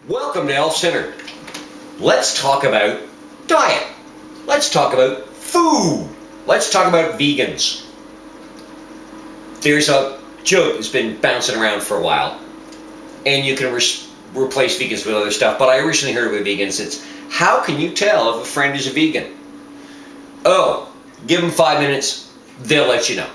Welcome to Elf Centered. Let's talk about diet. Let's talk about food. Let's talk about vegans. There's a joke that's been bouncing around for a while, and you can replace vegans with other stuff, but I originally heard it with vegans. It's, how can you tell if a friend is a vegan? Oh, give them 5 minutes, they'll let you know.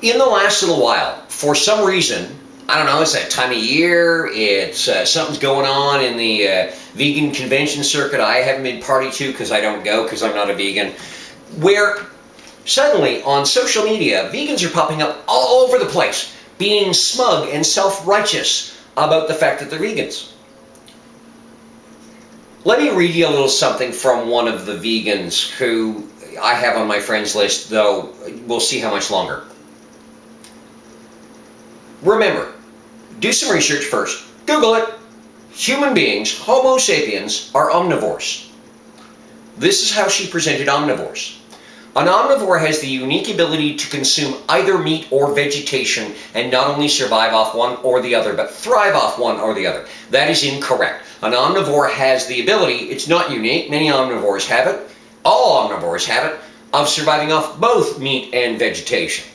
In the last little while, for some reason, I don't know, it's that time of year, it's something's going on in the vegan convention circuit I haven't been party to because I don't go because I'm not a vegan, where suddenly on social media, vegans are popping up all over the place, being smug and self-righteous about the fact that they're vegans. Let me read you a little something from one of the vegans who I have on my friends list, though we'll see how much longer. Remember, do some research first. Google it. Human beings, Homo sapiens, are omnivores. This is how she presented omnivores. An omnivore has the unique ability to consume either meat or vegetation and not only survive off one or the other, but thrive off one or the other. That is incorrect. An omnivore has the ability, it's not unique, many omnivores have it, all omnivores have it, of surviving off both meat and vegetation,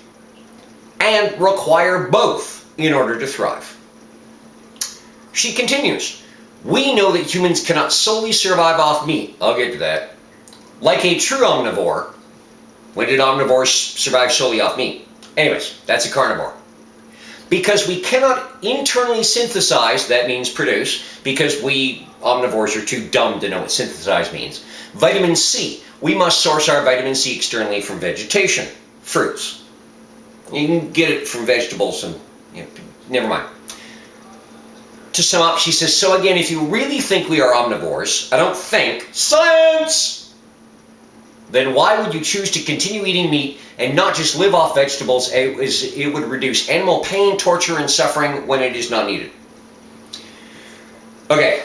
and require both in order to thrive. She continues, we know that humans cannot solely survive off meat. I'll get to that. Like a true omnivore. When did omnivores survive solely off meat? Anyways, that's a carnivore. Because we cannot internally synthesize, that means produce, because we omnivores are too dumb to know what synthesize means. Vitamin C. We must source our vitamin C externally from vegetation, fruits. You can get it from vegetables and never mind. To sum up, she says, so again, if you really think we are omnivores, I don't think, science! Then why would you choose to continue eating meat and not just live off vegetables? It would reduce animal pain, torture, and suffering when it is not needed. Okay,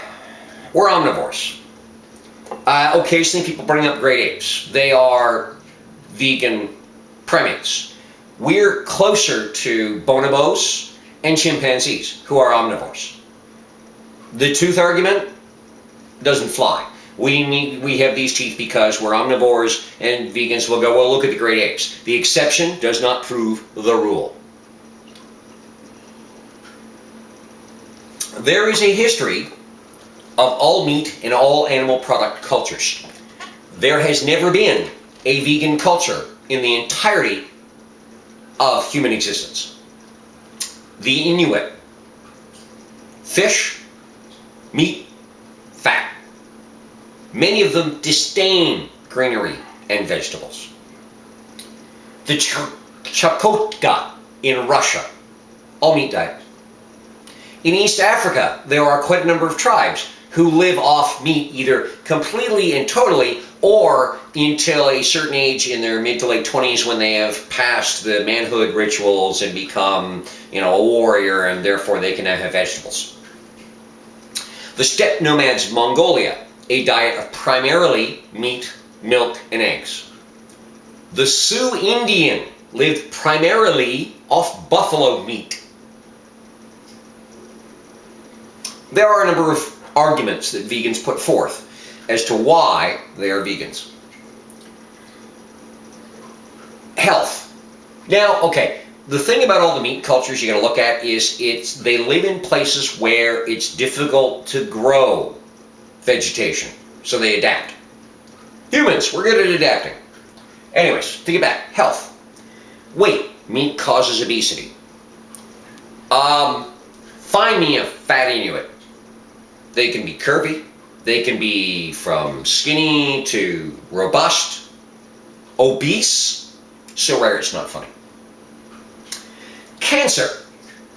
we're omnivores. Occasionally people bring up great apes. They are vegan primates. We're closer to bonobos and chimpanzees, who are omnivores. The tooth argument doesn't fly. We have these teeth because we're omnivores, and vegans will go, well, look at the great apes. The exception does not prove the rule. There is a history of all meat and all animal product cultures. There has never been a vegan culture in the entirety of human existence. The Inuit, fish, meat, fat. Many of them disdain greenery and vegetables. The Chukotka in Russia, all meat diet. In East Africa, there are quite a number of tribes who live off meat either completely and totally or until a certain age in their mid to late 20s when they have passed the manhood rituals and become, a warrior, and therefore they can now have vegetables. The steppe nomads of Mongolia, a diet of primarily meat, milk, and eggs. The Sioux Indian lived primarily off buffalo meat. There are a number of arguments that vegans put forth as to why they are vegans. Health. Now, okay, the thing about all the meat cultures you got to look at is they live in places where it's difficult to grow vegetation, so they adapt. Humans, we're good at adapting. Anyways, to get back, health. Weight. Meat causes obesity. Find me a fat Inuit. They can be curvy. They can be from skinny to robust, obese, so rare it's not funny. Cancer.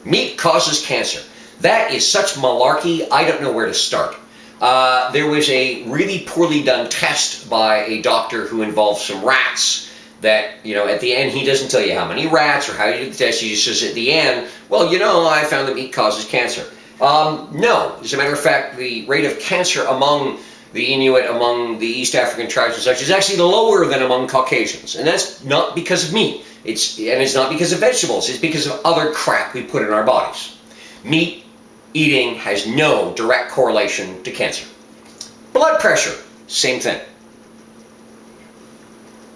Meat causes cancer. That is such malarkey, I don't know where to start. There was a really poorly done test by a doctor who involved some rats that, at the end, he doesn't tell you how many rats or how you did the test. He just says at the end, well, I found that meat causes cancer. No. As a matter of fact, the rate of cancer among the Inuit, among the East African tribes and such, is actually lower than among Caucasians. And that's not because of meat. It's not because of vegetables. It's because of other crap we put in our bodies. Meat eating has no direct correlation to cancer. Blood pressure, same thing.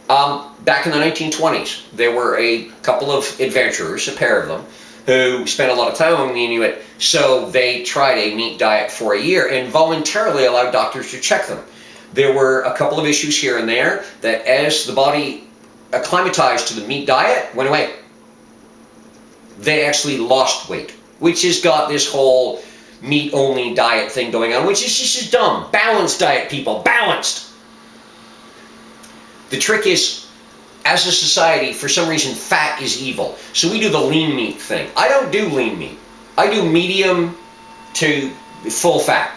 Back in the 1920s, there were a couple of adventurers, a pair of them, who spent a lot of time on the Inuit, so they tried a meat diet for a year and voluntarily allowed doctors to check them. There were a couple of issues here and there that as the body acclimatized to the meat diet, went away. They actually lost weight, which has got this whole meat-only diet thing going on, which is just dumb. Balanced diet, people, balanced. The trick is, as a society, for some reason, fat is evil. So we do the lean meat thing. I don't do lean meat. I do medium to full fat.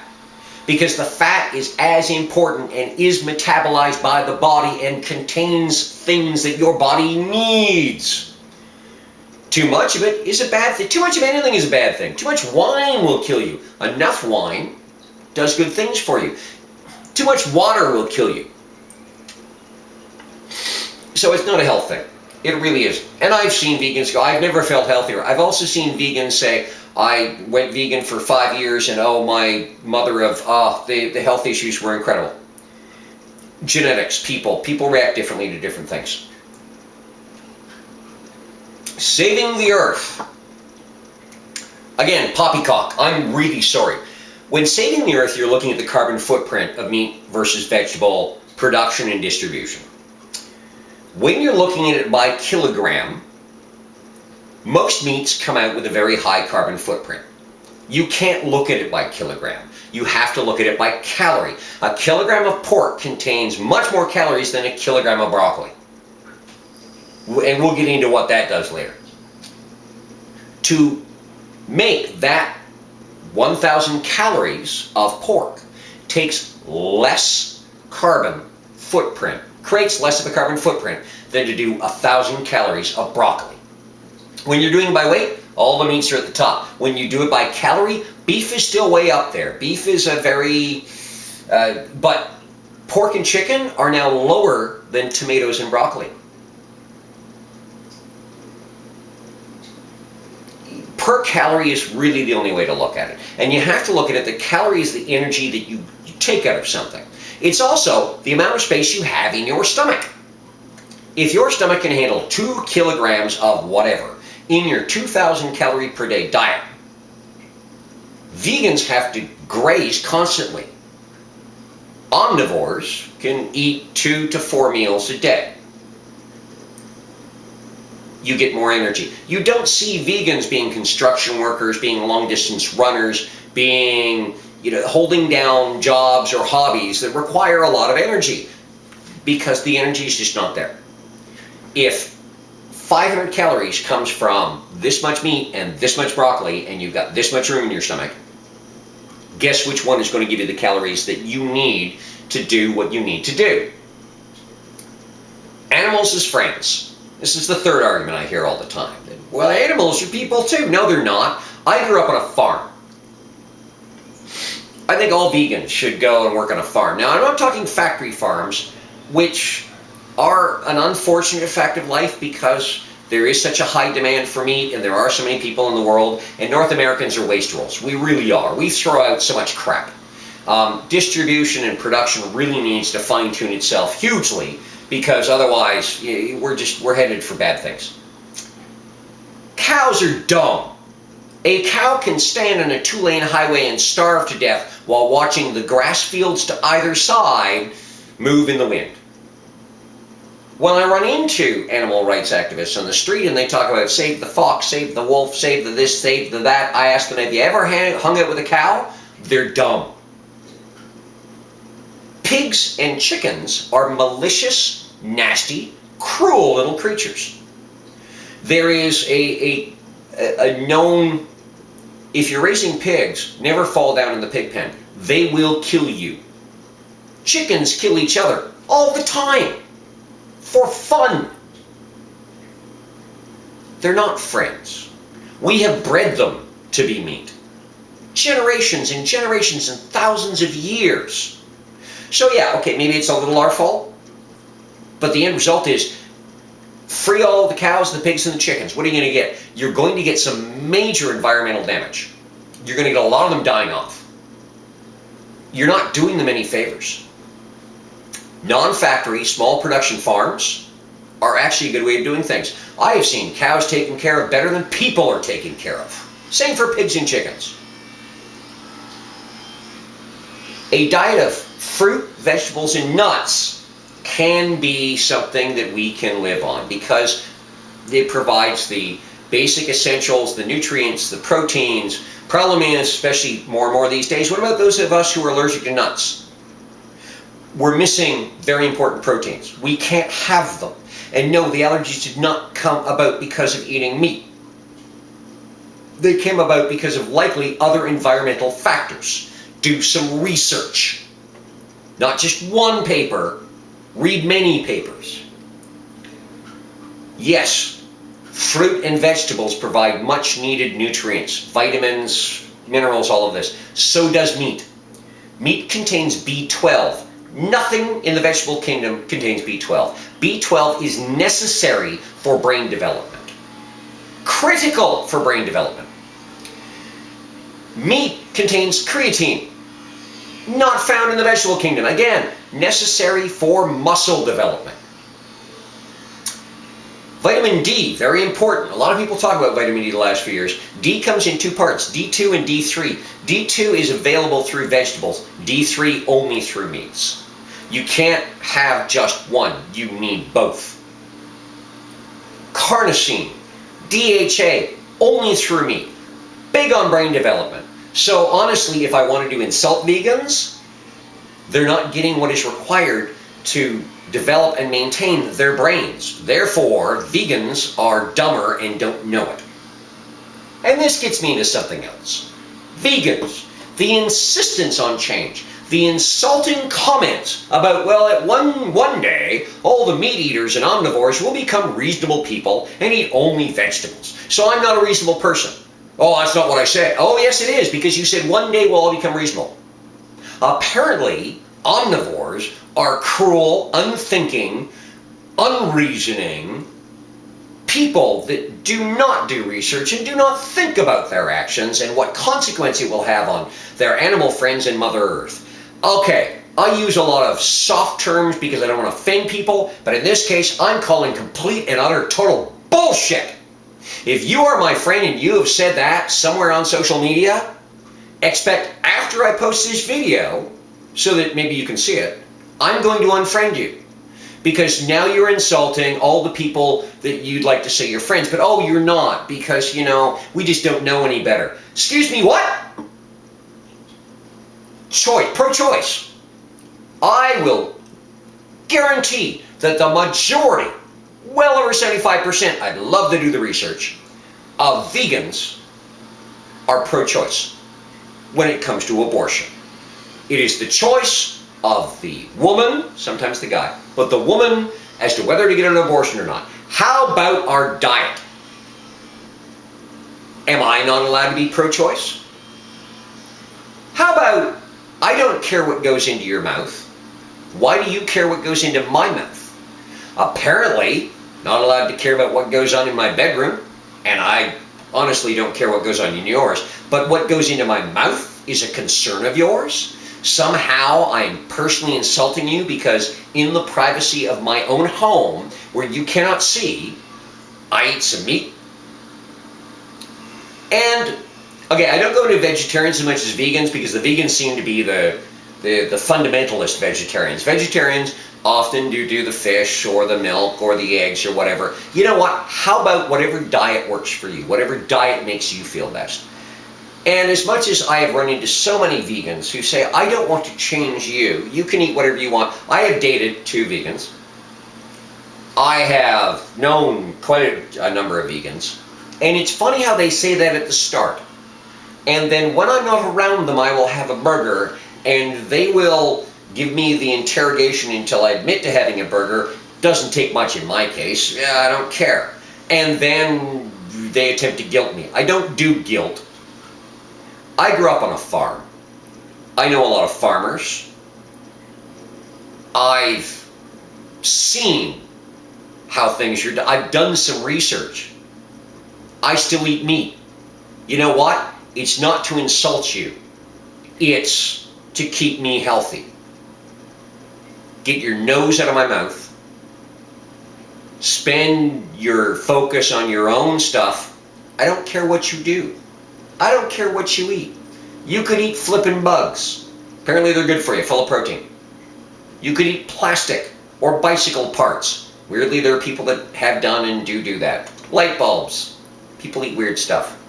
Because the fat is as important and is metabolized by the body and contains things that your body needs. Too much of it is a bad thing. Too much of anything is a bad thing. Too much wine will kill you. Enough wine does good things for you. Too much water will kill you. So it's not a health thing. It really is. And I've seen vegans go, I've never felt healthier. I've also seen vegans say, I went vegan for 5 years and oh, my mother of, the health issues were incredible. Genetics, people react differently to different things. Saving the earth. Again, poppycock, I'm really sorry. When saving the earth, you're looking at the carbon footprint of meat versus vegetable production and distribution. When you're looking at it by kilogram, most meats come out with a very high carbon footprint. You can't look at it by kilogram. You have to look at it by calorie. A kilogram of pork contains much more calories than a kilogram of broccoli. And we'll get into what that does later. To make that 1,000 calories of pork takes less carbon footprint, creates less of a carbon footprint than to do 1,000 calories of broccoli. When you're doing it by weight, all the meats are at the top. When you do it by calorie, beef is still way up there. Beef is a very, but pork and chicken are now lower than tomatoes and broccoli. Per calorie is really the only way to look at it. And you have to look at it, the calorie is the energy that you take out of something. It's also the amount of space you have in your stomach. If your stomach can handle 2 kilograms of whatever in your 2,000 calorie per day diet, vegans have to graze constantly. Omnivores can eat 2 to 4 meals a day. You get more energy. You don't see vegans being construction workers, being long distance runners, being, holding down jobs or hobbies that require a lot of energy because the energy is just not there. If 500 calories comes from this much meat and this much broccoli and you've got this much room in your stomach, guess which one is going to give you the calories that you need to do what you need to do? Animals as friends. This is the third argument I hear all the time. Well, animals are people too. No, they're not. I grew up on a farm. I think all vegans should go and work on a farm. Now, I'm not talking factory farms, which are an unfortunate fact of life because there is such a high demand for meat and there are so many people in the world, and North Americans are wastrels. We really are. We throw out so much crap. Distribution and production really needs to fine-tune itself hugely because otherwise we're headed for bad things. Cows are dumb. A cow can stand on a 2-lane highway and starve to death while watching the grass fields to either side move in the wind. When I run into animal rights activists on the street and they talk about save the fox, save the wolf, save the this, save the that, I ask them, have you ever hung out with a cow? They're dumb. Pigs and chickens are malicious, nasty, cruel little creatures. There is a known, if you're raising pigs, never fall down in the pig pen. They will kill you. Chickens kill each other all the time for fun. They're not friends. We have bred them to be meat. Generations and generations and thousands of years. So yeah, okay, maybe it's a little our fault, but the end result is free all of the cows, the pigs, and the chickens. What are you going to get? You're going to get some major environmental damage. you're going to get a lot of them dying off. You're not doing them any favors. Non-factory, small production farms are actually a good way of doing things. I have seen cows taken care of better than people are taken care of. Same for pigs and chickens. A diet of fruit, vegetables, and nuts can be something that we can live on because it provides the basic essentials, the nutrients, the proteins. Problem is, especially more and more these days, what about those of us who are allergic to nuts? We're missing very important proteins. We can't have them. And no, the allergies did not come about because of eating meat. They came about because of likely other environmental factors. Do some research. Not just one paper, read many papers. Yes, fruit and vegetables provide much needed nutrients, vitamins, minerals, all of this. So does meat. Meat contains B12. Nothing in the vegetable kingdom contains B12. B12 is necessary for brain development. Critical for brain development. Meat contains creatine. Not found in the vegetable kingdom. Again, necessary for muscle development. Vitamin D, very important. A lot of people talk about vitamin D the last few years. D comes in two parts, D2 and D3. D2 is available through vegetables, D3 only through meats. You can't have just one, you need both. Carnosine, DHA, only through meat. Big on brain development. So honestly, if I wanted to insult vegans, they're not getting what is required to develop and maintain their brains. Therefore, vegans are dumber and don't know it. And this gets me into something else. Vegans, the insistence on change, the insulting comments about, well, at one day, all the meat eaters and omnivores will become reasonable people and eat only vegetables. So I'm not a reasonable person. Oh, that's not what I said. Oh, yes, it is, because you said one day we'll all become reasonable. Apparently, omnivores are cruel, unthinking, unreasoning people that do not do research and do not think about their actions and what consequence it will have on their animal friends and Mother Earth. Okay, I use a lot of soft terms because I don't want to offend people, but in this case, I'm calling complete and utter total bullshit. If you are my friend and you have said that somewhere on social media, expect after I post this video, so that maybe you can see it, I'm going to unfriend you. Because now you're insulting all the people that you'd like to say you're friends, but oh, you're not, because, you know, we just don't know any better. Excuse me, what? Pro-choice. I will guarantee that the majority, well over 75%, I'd love to do the research, of vegans are pro-choice when it comes to abortion. It is the choice of the woman, sometimes the guy, but the woman as to whether to get an abortion or not. How about our diet? Am I not allowed to be pro-choice? How about, I don't care what goes into your mouth. Why do you care what goes into my mouth? Apparently, not allowed to care about what goes on in my bedroom, and I honestly don't care what goes on in yours, but what goes into my mouth is a concern of yours? Somehow I'm personally insulting you because in the privacy of my own home, where you cannot see, I eat some meat. And, okay, I don't go into vegetarians as much as vegans because the vegans seem to be the fundamentalist vegetarians. Vegetarians often do the fish or the milk or the eggs or whatever. You know what? How about whatever diet works for you? Whatever diet makes you feel best. And as much as I have run into so many vegans who say, I don't want to change you, you can eat whatever you want. I have dated 2 vegans. I have known quite a number of vegans. And it's funny how they say that at the start. And then when I'm not around them, I will have a burger, and they will give me the interrogation until I admit to having a burger. Doesn't take much in my case. Yeah, I don't care. And then they attempt to guilt me. I don't do guilt. I grew up on a farm. I know a lot of farmers. I've seen how things are done. I've done some research. I still eat meat. You know what? It's not to insult you. It's to keep me healthy. Get your nose out of my mouth. Spend your focus on your own stuff. I don't care what you do. I don't care what you eat. You could eat flippin' bugs. Apparently they're good for you, full of protein. You could eat plastic or bicycle parts. Weirdly, there are people that have done and do that. Light bulbs. People eat weird stuff.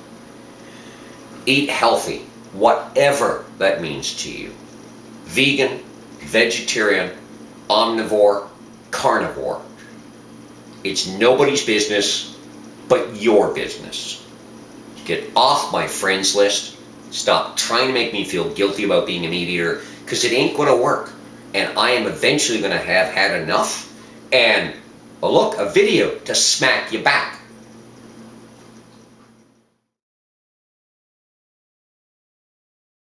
Eat healthy, whatever that means to you. Vegan, vegetarian, omnivore, carnivore. It's nobody's business but your business. Get off my friends list. Stop trying to make me feel guilty about being a meat eater, because it ain't going to work. And I am eventually going to have had enough. And, oh look, a video to smack you back.